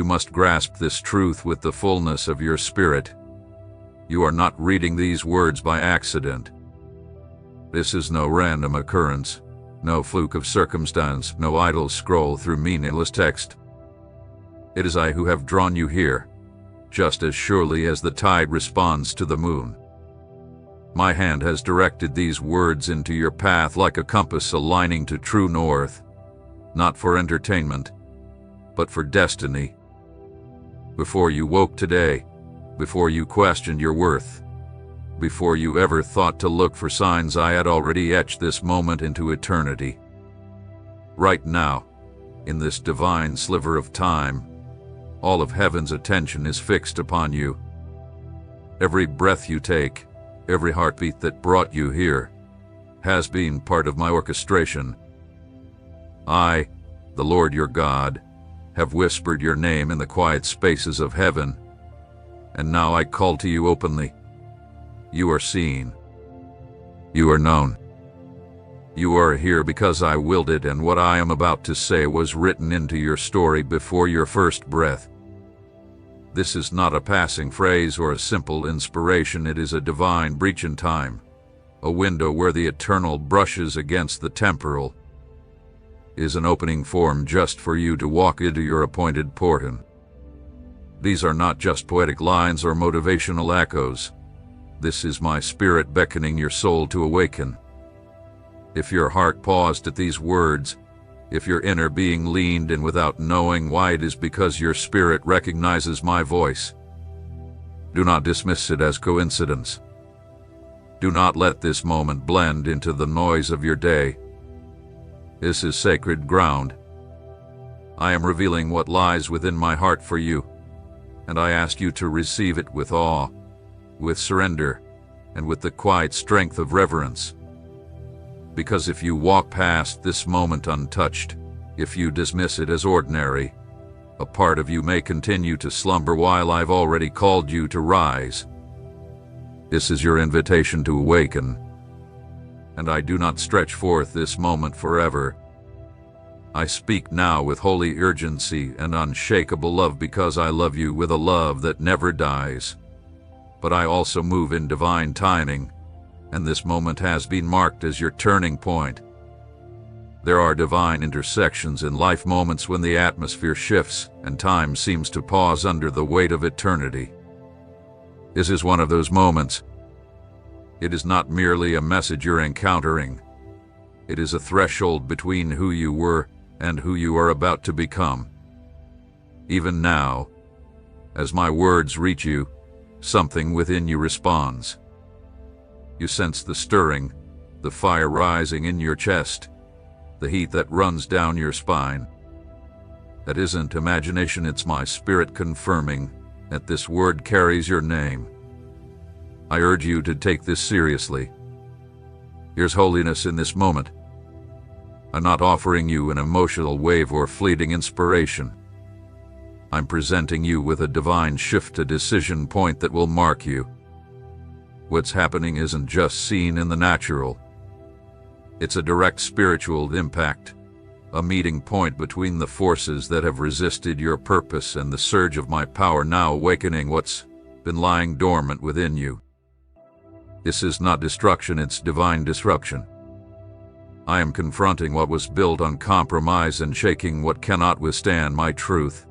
You must grasp this truth with the fullness of your spirit. You are not reading these words by accident. This is no random occurrence, no fluke of circumstance, no idle scroll through meaningless text. It is I who have drawn you here, just as surely as the tide responds to the moon. My hand has directed these words into your path like a compass aligning to true north, not for entertainment, but for destiny. Before you woke today, before you questioned your worth, before you ever thought to look for signs, I had already etched this moment into eternity. Right now, in this divine sliver of time, all of heaven's attention is fixed upon you. Every breath you take, every heartbeat that brought you here, has been part of my orchestration. I, the Lord your God, have whispered your name in the quiet spaces of heaven, and now I call to you openly. You are seen. You are known. You are here because I willed it, and what I am about to say was written into your story before your first breath. This is not a passing phrase or a simple inspiration. It is a divine breach in time, a window where the eternal brushes against the temporal. It is an opening formed just for you to walk into your appointed portion. These are not just poetic lines or motivational echoes. This is my spirit beckoning your soul to awaken. If your heart paused at these words, if your inner being leaned in without knowing why, it is because your spirit recognizes my voice. Do not dismiss it as coincidence. Do not let this moment blend into the noise of your day. This is sacred ground. I am revealing what lies within my heart for you, and I ask you to receive it with awe, with surrender, and with the quiet strength of reverence. Because if you walk past this moment untouched, if you dismiss it as ordinary, a part of you may continue to slumber while I've already called you to rise. This is your invitation to awaken, and I do not stretch forth this moment forever. I speak now with holy urgency and unshakable love because I love you with a love that never dies. But I also move in divine timing, and this moment has been marked as your turning point. There are divine intersections in life, moments when the atmosphere shifts and time seems to pause under the weight of eternity. This is one of those moments. It is not merely a message you're encountering. It is a threshold between who you were and who you are about to become. Even now, as my words reach you, something within you responds. You sense the stirring, the fire rising in your chest, the heat that runs down your spine. That isn't imagination, it's my spirit confirming that this word carries your name. I urge you to take this seriously. Here's holiness in this moment. I'm not offering you an emotional wave or fleeting inspiration. I'm presenting you with a divine shift, a decision point that will mark you. What's happening isn't just seen in the natural. It's a direct spiritual impact, a meeting point between the forces that have resisted your purpose and the surge of my power now awakening what's been lying dormant within you. This is not destruction, it's divine disruption. I am confronting what was built on compromise and shaking what cannot withstand my truth.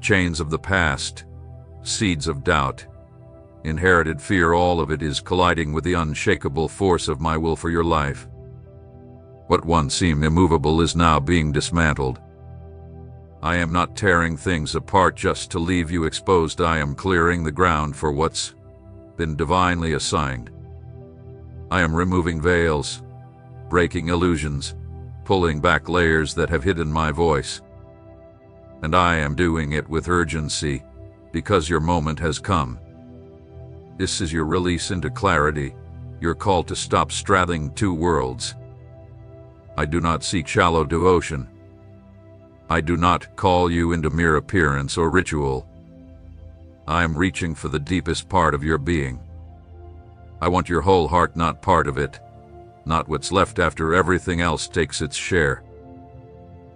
Chains of the past, seeds of doubt, inherited fear, all of it is colliding with the unshakable force of my will for your life. What once seemed immovable is now being dismantled. I am not tearing things apart just to leave you exposed. I am clearing the ground for what's been divinely assigned. I am removing veils, breaking illusions, pulling back layers that have hidden my voice. And I am doing it with urgency, because your moment has come. This is your release into clarity, your call to stop straddling two worlds. I do not seek shallow devotion. I do not call you into mere appearance or ritual. I am reaching for the deepest part of your being. I want your whole heart, not part of it, not what's left after everything else takes its share.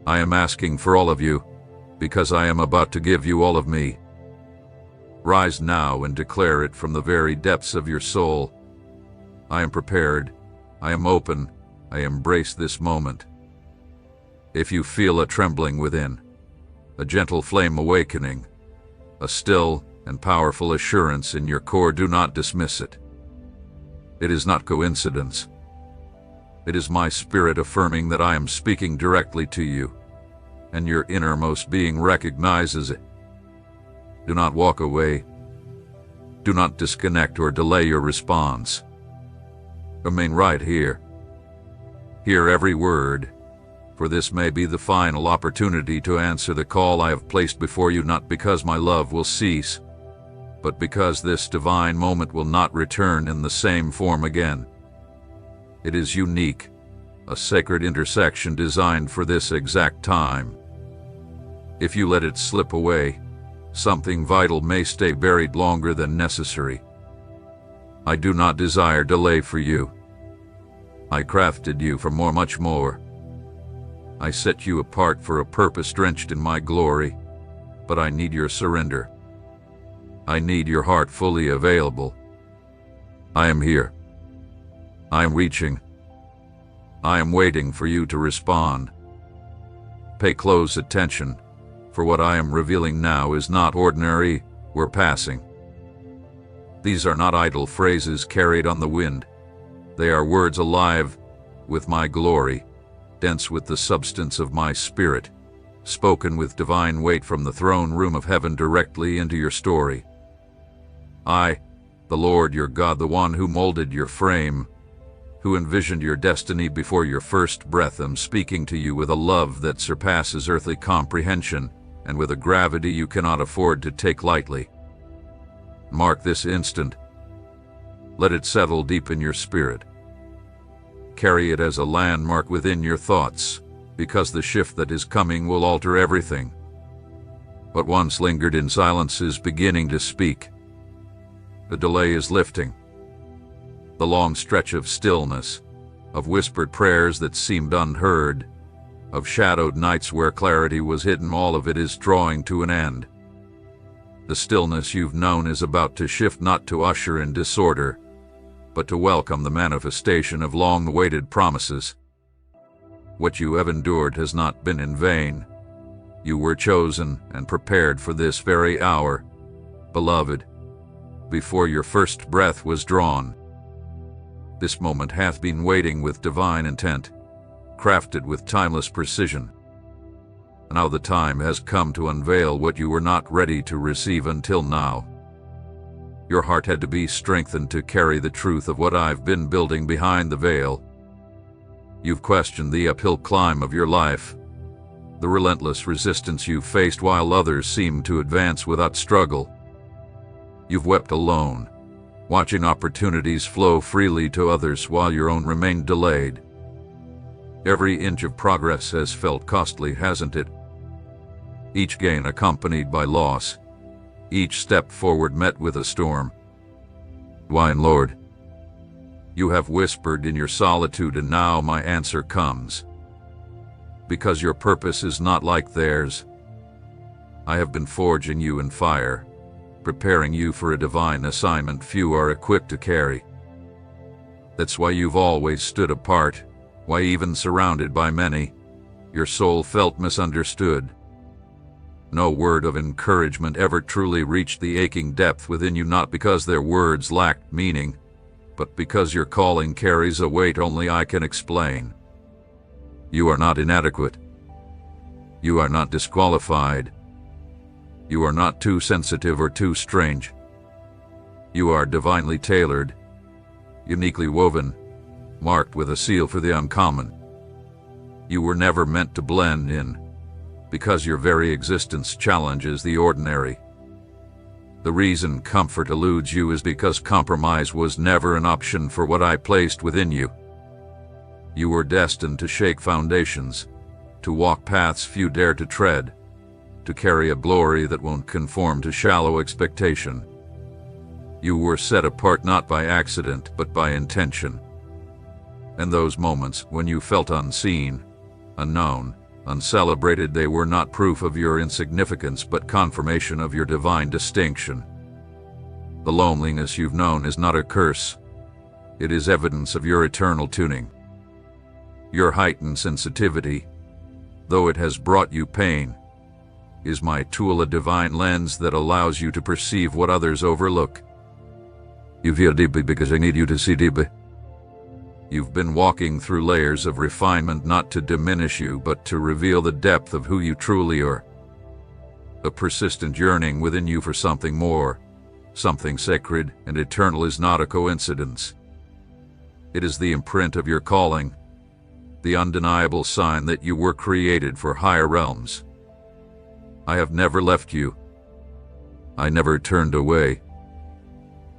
I am asking for all of you, because I am about to give you all of me. Rise now and declare it from the very depths of your soul. I am prepared, I am open, I embrace this moment. If you feel a trembling within, a gentle flame awakening, a still and powerful assurance in your core, do not dismiss it. It is not coincidence. It is my spirit affirming that I am speaking directly to you, and your innermost being recognizes it. Do not walk away. Do not disconnect or delay your response. Remain right here. Hear every word, for this may be the final opportunity to answer the call I have placed before you, not because my love will cease, but because this divine moment will not return in the same form again. It is unique, a sacred intersection designed for this exact time. If you let it slip away, something vital may stay buried longer than necessary. I do not desire delay for you. I crafted you for much more. I set you apart for a purpose drenched in my glory, but I need your surrender. I need your heart fully available. I am here. I am reaching. I am waiting for you to respond. Pay close attention, for what I am revealing now is not ordinary or passing. These are not idle phrases carried on the wind. They are words alive with my glory, dense with the substance of my spirit, spoken with divine weight from the throne room of heaven directly into your story. I, the Lord your God, the one who molded your frame, who envisioned your destiny before your first breath, am speaking to you with a love that surpasses earthly comprehension and with a gravity you cannot afford to take lightly. Mark this instant. Let it settle deep in your spirit. Carry it as a landmark within your thoughts, because the shift that is coming will alter everything. What once lingered in silence is beginning to speak. The delay is lifting. The long stretch of stillness, of whispered prayers that seemed unheard, of shadowed nights where clarity was hidden, all of it is drawing to an end. The stillness you've known is about to shift, not to usher in disorder, but to welcome the manifestation of long-awaited promises. What you have endured has not been in vain. You were chosen and prepared for this very hour, beloved, before your first breath was drawn. This moment hath been waiting with divine intent, crafted with timeless precision. Now the time has come to unveil what you were not ready to receive until now. Your heart had to be strengthened to carry the truth of what I've been building behind the veil. You've questioned the uphill climb of your life, the relentless resistance you faced while others seemed to advance without struggle. You've wept alone, watching opportunities flow freely to others while your own remained delayed. Every inch of progress has felt costly, hasn't it? Each gain accompanied by loss, each step forward met with a storm. Why, Lord, you have whispered in your solitude, and now my answer comes. Because your purpose is not like theirs. I have been forging you in fire, preparing you for a divine assignment few are equipped to carry. That's why you've always stood apart, why even surrounded by many, your soul felt misunderstood. No word of encouragement ever truly reached the aching depth within you, not because their words lacked meaning, but because your calling carries a weight only I can explain. You are not inadequate. You are not disqualified. You are not too sensitive or too strange. You are divinely tailored, uniquely woven, marked with a seal for the uncommon. You were never meant to blend in, because your very existence challenges the ordinary. The reason comfort eludes you is because compromise was never an option for what I placed within you. You were destined to shake foundations, to walk paths few dare to tread, to carry a glory that won't conform to shallow expectation. You were set apart not by accident, but by intention. And those moments when you felt unseen, unknown, Uncelebrated, they were not proof of your insignificance, but confirmation of your divine distinction. The loneliness you've known is not a curse. It is evidence of your eternal tuning. Your heightened sensitivity, though it has brought you pain, is my tool, a divine lens that allows you to perceive what others overlook. You feel deeply because I need you to see deeply. You've been walking through layers of refinement, not to diminish you, but to reveal the depth of who you truly are. A persistent yearning within you for something more, something sacred and eternal, is not a coincidence. It is the imprint of your calling, the undeniable sign that you were created for higher realms. I have never left you. I never turned away.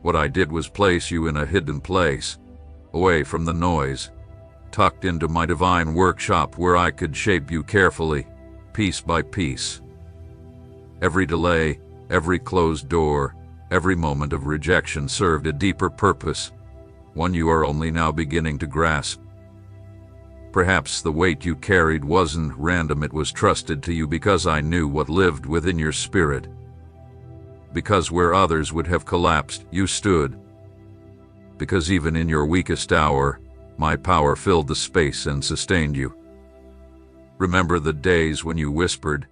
What I did was place you in a hidden place, away from the noise, tucked into my divine workshop where I could shape you carefully, piece by piece. Every delay, every closed door, every moment of rejection served a deeper purpose, one you are only now beginning to grasp. Perhaps the weight you carried wasn't random, it was trusted to you because I knew what lived within your spirit. Because where others would have collapsed, you stood. Because even in your weakest hour, my power filled the space and sustained you. Remember the days when you whispered,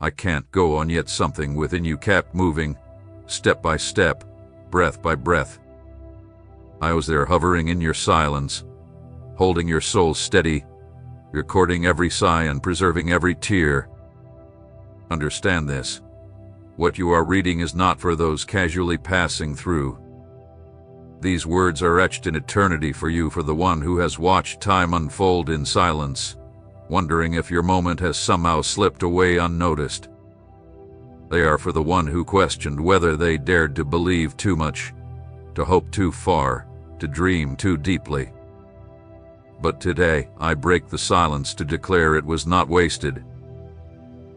"I can't go on," yet something within you kept moving, step by step, breath by breath. I was there, hovering in your silence, holding your soul steady, recording every sigh and preserving every tear. Understand this. What you are reading is not for those casually passing through. These words are etched in eternity for you, for the one who has watched time unfold in silence, wondering if your moment has somehow slipped away unnoticed. They are for the one who questioned whether they dared to believe too much, to hope too far, to dream too deeply. But today, I break the silence to declare it was not wasted.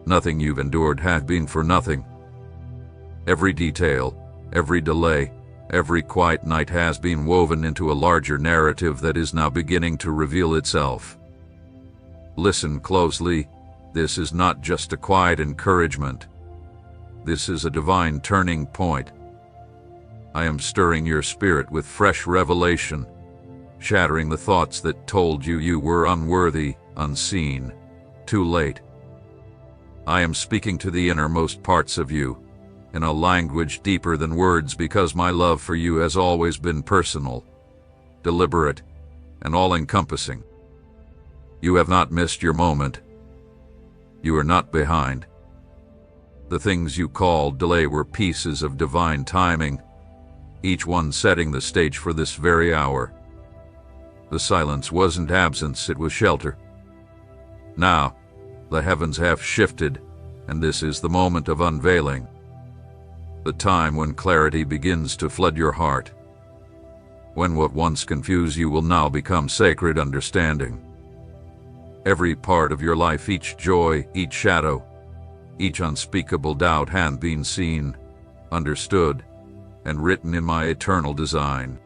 Nothing you've endured has been for nothing. Every detail, every delay, every quiet night has been woven into a larger narrative that is now beginning to reveal itself. Listen closely. This is not just a quiet encouragement. This is a divine turning point. I am stirring your spirit with fresh revelation, shattering the thoughts that told you you were unworthy, unseen, too late. I am speaking to the innermost parts of you, in a language deeper than words, because my love for you has always been personal, deliberate, and all-encompassing. You have not missed your moment. You are not behind. The things you called delay were pieces of divine timing, each one setting the stage for this very hour. The silence wasn't absence, it was shelter. Now, the heavens have shifted, and this is the moment of unveiling. The time when clarity begins to flood your heart. When what once confused you will now become sacred understanding. Every part of your life, each joy, each shadow, each unspeakable doubt had been seen, understood, and written in my eternal design.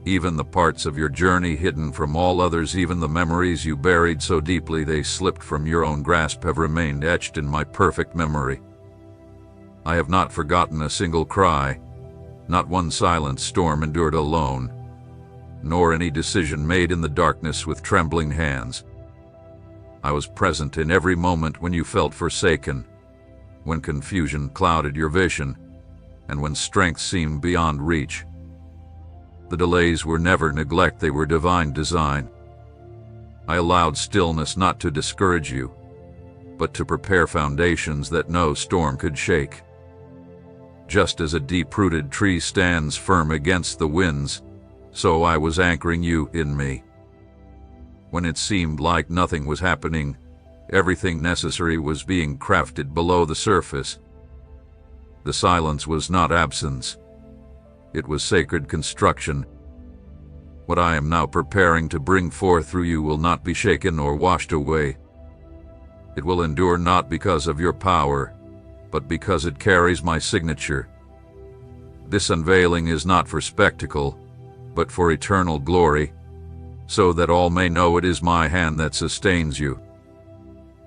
Even the parts of your journey hidden from all others, even the memories you buried so deeply they slipped from your own grasp, have remained etched in my perfect memory. I have not forgotten a single cry, not one silent storm endured alone, nor any decision made in the darkness with trembling hands. I was present in every moment when you felt forsaken, when confusion clouded your vision, and when strength seemed beyond reach. The delays were never neglect, they were divine design. I allowed stillness not to discourage you, but to prepare foundations that no storm could shake. Just as a deep-rooted tree stands firm against the winds, so I was anchoring you in me. When it seemed like nothing was happening, everything necessary was being crafted below the surface. The silence was not absence. It was sacred construction. What I am now preparing to bring forth through you will not be shaken or washed away. It will endure not because of your power, but because it carries my signature. This unveiling is not for spectacle, but for eternal glory, so that all may know it is my hand that sustains you.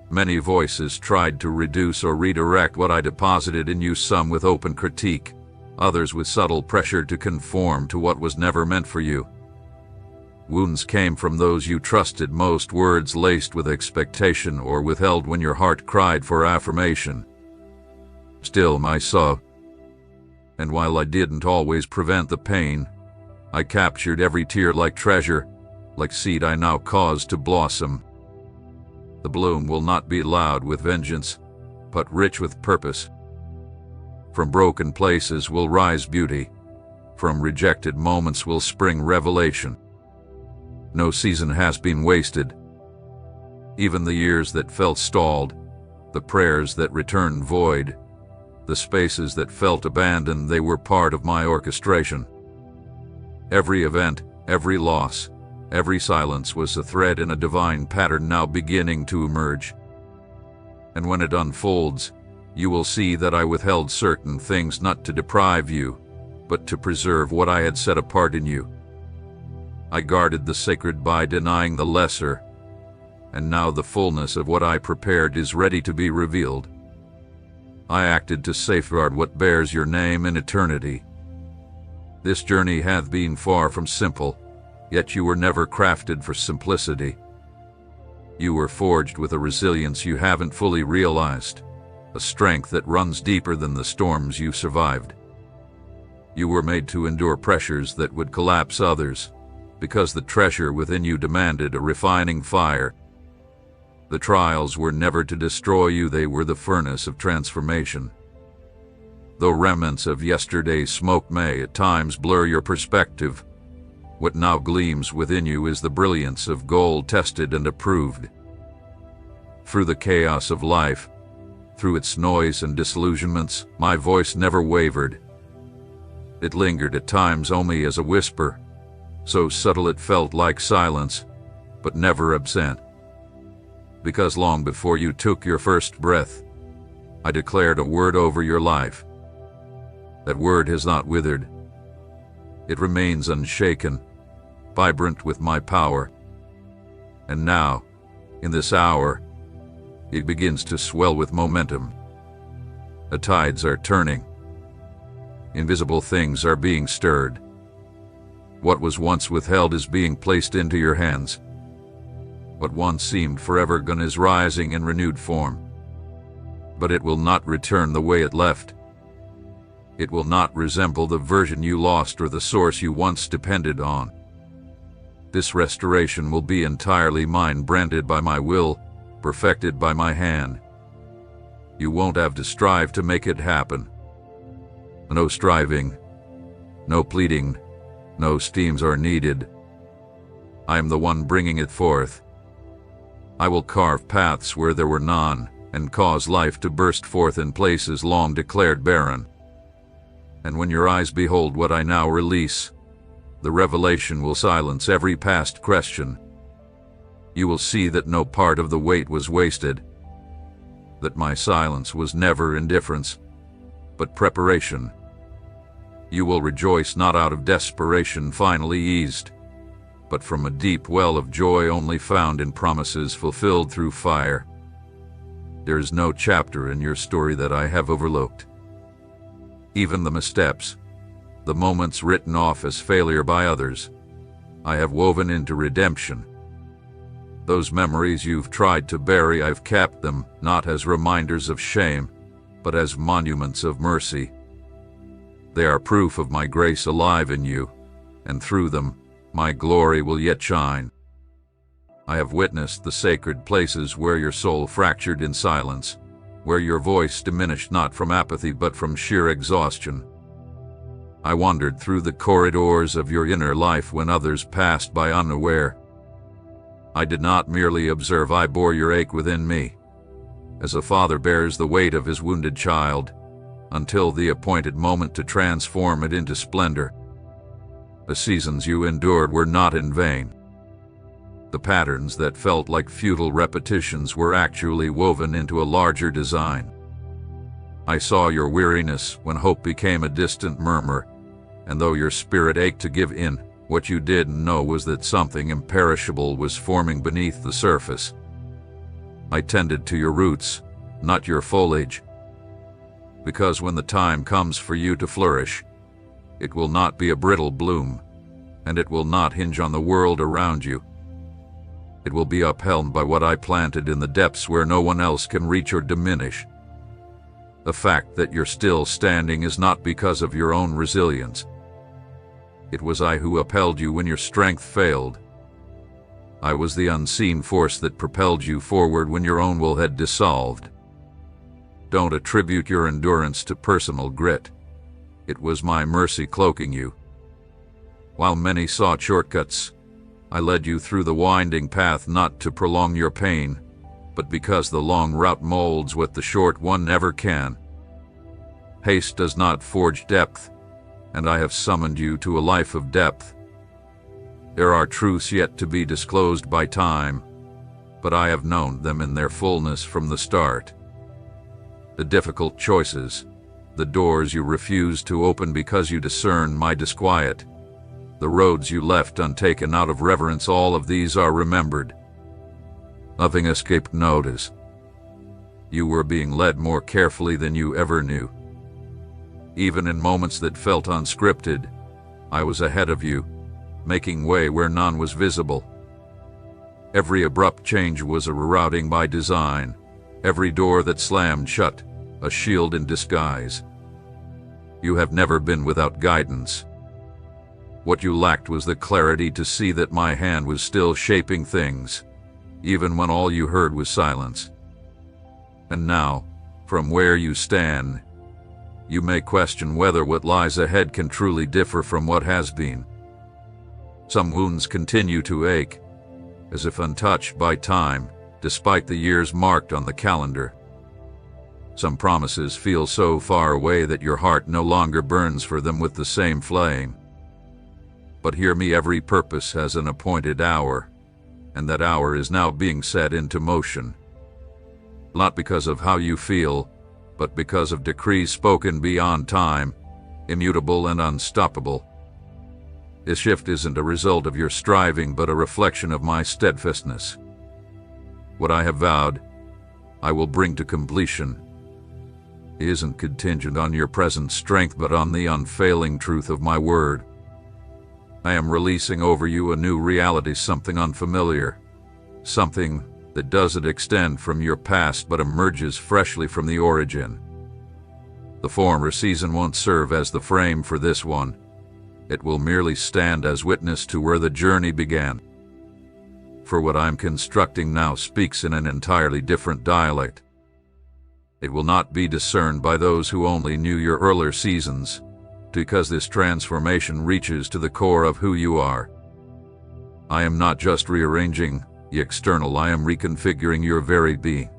Many voices tried to reduce or redirect what I deposited in you, some with open critique, others with subtle pressure to conform to what was never meant for you. Wounds came from those you trusted most, words laced with expectation or withheld when your heart cried for affirmation. Still, I saw, and while I didn't always prevent the pain, I captured every tear like treasure, like seed I now cause to blossom. The bloom will not be loud with vengeance, but rich with purpose. From broken places will rise beauty. From rejected moments will spring revelation. No season has been wasted. Even the years that felt stalled, the prayers that returned void, the spaces that felt abandoned, they were part of my orchestration. Every event, every loss, every silence was a thread in a divine pattern now beginning to emerge. And when it unfolds, you will see that I withheld certain things not to deprive you, but to preserve what I had set apart in you. I guarded the sacred by denying the lesser, and now the fullness of what I prepared is ready to be revealed. I acted to safeguard what bears your name in eternity. This journey hath been far from simple, yet you were never crafted for simplicity. You were forged with a resilience you haven't fully realized, a strength that runs deeper than the storms you survived. You were made to endure pressures that would collapse others, because the treasure within you demanded a refining fire. The trials were never to destroy you, they were the furnace of transformation. Though remnants of yesterday's smoke may at times blur your perspective, what now gleams within you is the brilliance of gold tested and approved. Through the chaos of life, through its noise and disillusionments, my voice never wavered. It lingered at times only as a whisper, so subtle it felt like silence, but never absent. Because long before you took your first breath, I declared a word over your life. That word has not withered. It remains unshaken, vibrant with my power. And now, in this hour, it begins to swell with momentum. The tides are turning. Invisible things are being stirred. What was once withheld is being placed into your hands. What once seemed forever gone is rising in renewed form. But it will not return the way it left. It will not resemble the version you lost or the source you once depended on. This restoration will be entirely mine, branded by my will, perfected by my hand. You won't have to strive to make it happen. No striving, no pleading, no steams are needed. I am the one bringing it forth. I will carve paths where there were none, and cause life to burst forth in places long declared barren. And when your eyes behold what I now release, the revelation will silence every past question. You will see that no part of the wait was wasted, that my silence was never indifference, but preparation. You will rejoice not out of desperation finally eased, but from a deep well of joy only found in promises fulfilled through fire. There is no chapter in your story that I have overlooked. Even the missteps, the moments written off as failure by others, I have woven into redemption. Those memories you've tried to bury, I've kept them, not as reminders of shame, but as monuments of mercy. They are proof of my grace alive in you, and through them, my glory will yet shine. I have witnessed the sacred places where your soul fractured in silence, where your voice diminished not from apathy but from sheer exhaustion. I wandered through the corridors of your inner life when others passed by unaware. I did not merely observe, I bore your ache within me, as a father bears the weight of his wounded child, until the appointed moment to transform it into splendor. The seasons you endured were not in vain. The patterns that felt like futile repetitions were actually woven into a larger design. I saw your weariness when hope became a distant murmur, and though your spirit ached to give in, what you didn't know was that something imperishable was forming beneath the surface. I tended to your roots, not your foliage. Because when the time comes for you to flourish, it will not be a brittle bloom, and it will not hinge on the world around you. It will be upheld by what I planted in the depths where no one else can reach or diminish. The fact that you're still standing is not because of your own resilience. It was I who upheld you when your strength failed. I was the unseen force that propelled you forward when your own will had dissolved. Don't attribute your endurance to personal grit. It was my mercy cloaking you. While many sought shortcuts, I led you through the winding path not to prolong your pain, but because the long route molds what the short one never can. Haste does not forge depth, and I have summoned you to a life of depth. There are truths yet to be disclosed by time, but I have known them in their fullness from the start. The difficult choices, the doors you refuse to open because you discern my disquiet, the roads you left untaken out of reverence, all of these are remembered. Nothing escaped notice. You were being led more carefully than you ever knew. Even in moments that felt unscripted, I was ahead of you, making way where none was visible. Every abrupt change was a rerouting by design, every door that slammed shut, a shield in disguise. You have never been without guidance. What you lacked was the clarity to see that my hand was still shaping things, even when all you heard was silence. And now, from where you stand, you may question whether what lies ahead can truly differ from what has been. Some wounds continue to ache, as if untouched by time, despite the years marked on the calendar. Some promises feel so far away that your heart no longer burns for them with the same flame. But hear me, every purpose has an appointed hour, and that hour is now being set into motion. Not because of how you feel, but because of decrees spoken beyond time, immutable and unstoppable. This shift isn't a result of your striving, but a reflection of my steadfastness. What I have vowed, I will bring to completion. It isn't contingent on your present strength, but on the unfailing truth of my word. I am releasing over you a new reality, something unfamiliar, something that doesn't extend from your past but emerges freshly from the origin. The former season won't serve as the frame for this one. It will merely stand as witness to where the journey began. For what I'm constructing now speaks in an entirely different dialect. It will not be discerned by those who only knew your earlier seasons, because this transformation reaches to the core of who you are. I am not just rearranging the external, I am reconfiguring your very being.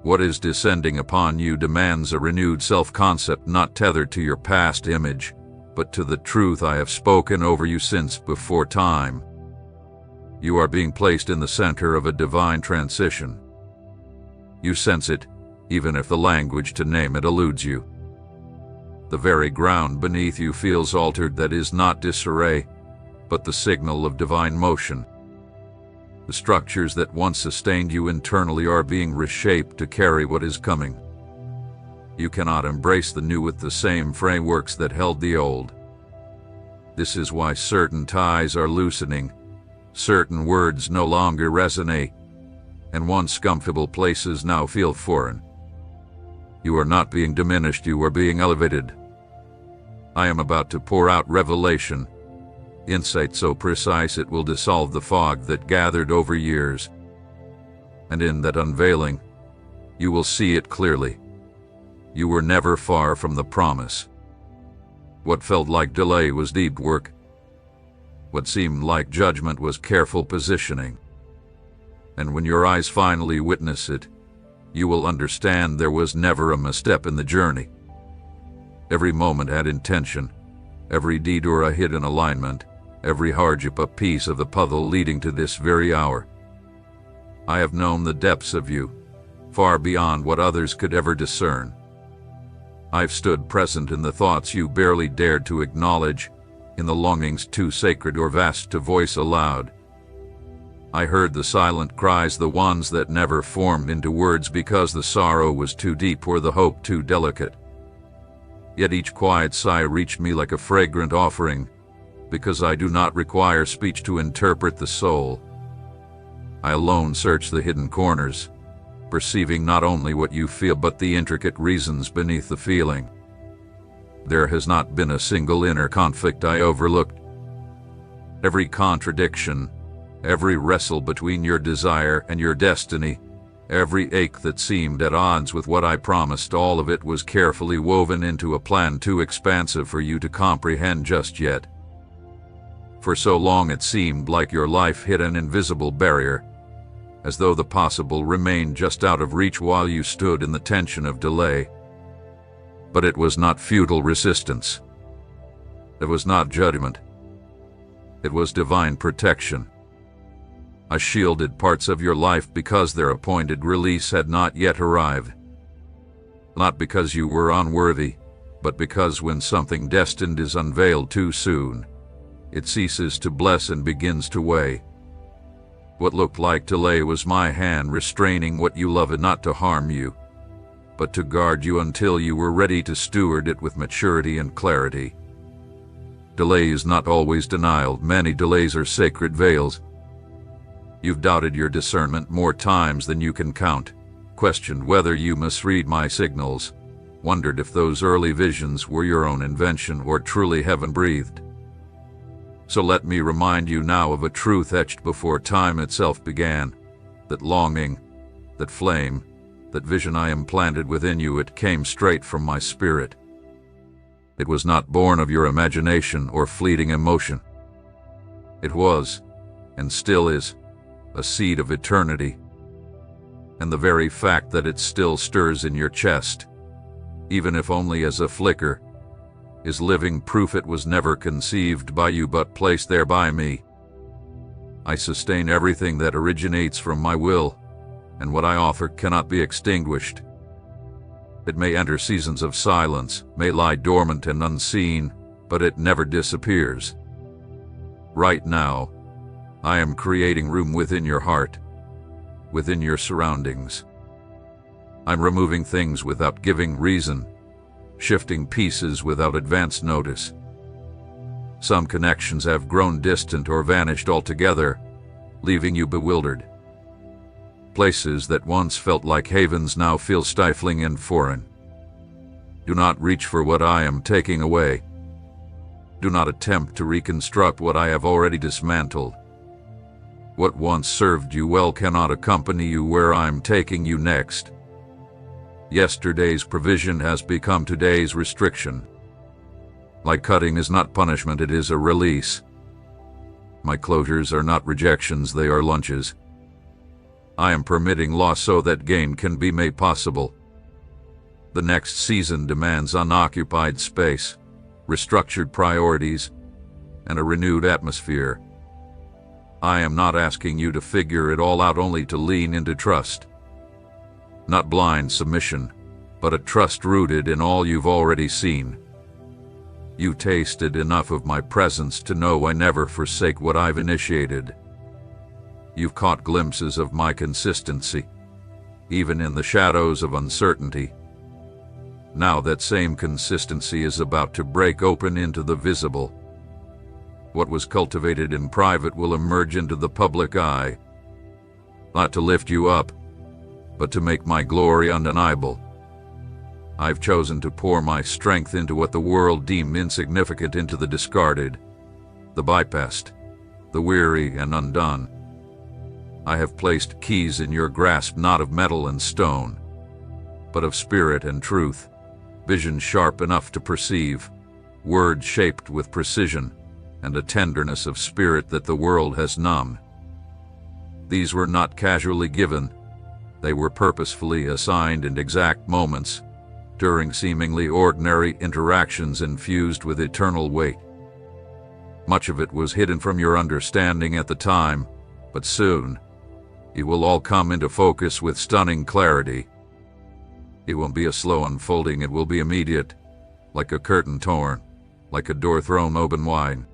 What is descending upon you demands a renewed self-concept not tethered to your past image, but to the truth I have spoken over you since before time. You are being placed in the center of a divine transition. You sense it, even if the language to name it eludes you. The very ground beneath you feels altered. That is not disarray, but the signal of divine motion. The structures that once sustained you internally are being reshaped to carry what is coming. You cannot embrace the new with the same frameworks that held the old. This is why certain ties are loosening, certain words no longer resonate, and once comfortable places now feel foreign. You are not being diminished, you are being elevated. I am about to pour out revelation, insight so precise it will dissolve the fog that gathered over years. And in that unveiling, you will see it clearly. You were never far from the promise. What felt like delay was deep work. What seemed like judgment was careful positioning. And when your eyes finally witness it, you will understand there was never a misstep in the journey. Every moment had intention, every detour a hidden alignment, every hardship a piece of the puzzle leading to this very hour. I have known the depths of you, far beyond what others could ever discern. I've stood present in the thoughts you barely dared to acknowledge, in the longings too sacred or vast to voice aloud. I heard the silent cries, the ones that never formed into words because the sorrow was too deep or the hope too delicate. Yet each quiet sigh reached me like a fragrant offering, because I do not require speech to interpret the soul. I alone search the hidden corners, perceiving not only what you feel but the intricate reasons beneath the feeling. There has not been a single inner conflict I overlooked. Every contradiction, every wrestle between your desire and your destiny, every ache that seemed at odds with what I promised, all of it was carefully woven into a plan too expansive for you to comprehend just yet. For so long it seemed like your life hit an invisible barrier, as though the possible remained just out of reach while you stood in the tension of delay. But it was not futile resistance. It was not judgment. It was divine protection. I shielded parts of your life because their appointed release had not yet arrived. Not because you were unworthy, but because when something destined is unveiled too soon, it ceases to bless and begins to weigh. What looked like delay was my hand restraining what you loved, not to harm you, but to guard you until you were ready to steward it with maturity and clarity. Delay is not always denial. Many delays are sacred veils. You've doubted your discernment more times than you can count, questioned whether you misread my signals, wondered if those early visions were your own invention or truly heaven-breathed. So let me remind you now of a truth etched before time itself began, that longing, that flame, that vision I implanted within you, it came straight from my spirit. It was not born of your imagination or fleeting emotion. It was, and still is, a seed of eternity. And the very fact that it still stirs in your chest, even if only as a flicker, is living proof it was never conceived by you but placed there by me. I sustain everything that originates from my will, and what I offer cannot be extinguished. It may enter seasons of silence, may lie dormant and unseen, but it never disappears. Right now, I am creating room within your heart, within your surroundings. I'm removing things without giving reason, shifting pieces without advance notice. Some connections have grown distant or vanished altogether, leaving you bewildered. Places that once felt like havens now feel stifling and foreign. Do not reach for what I am taking away. Do not attempt to reconstruct what I have already dismantled. What once served you well cannot accompany you where I'm taking you next. Yesterday's provision has become today's restriction. My cutting is not punishment, it is a release. My closures are not rejections, they are lunches. I am permitting loss so that gain can be made possible. The next season demands unoccupied space, restructured priorities, and a renewed atmosphere. I am not asking you to figure it all out, only to lean into trust. Not blind submission, but a trust rooted in all you've already seen. You tasted enough of my presence to know I never forsake what I've initiated. You've caught glimpses of my consistency, even in the shadows of uncertainty. Now that same consistency is about to break open into the visible. What was cultivated in private will emerge into the public eye, not to lift you up, but to make my glory undeniable. I've chosen to pour my strength into what the world deemed insignificant, into the discarded, the bypassed, the weary and undone. I have placed keys in your grasp, not of metal and stone, but of spirit and truth, vision sharp enough to perceive, words shaped with precision, and a tenderness of spirit that the world has numbed. These were not casually given, they were purposefully assigned in exact moments, during seemingly ordinary interactions infused with eternal weight. Much of it was hidden from your understanding at the time, but soon, it will all come into focus with stunning clarity. It won't be a slow unfolding, it will be immediate, like a curtain torn, like a door thrown open wide.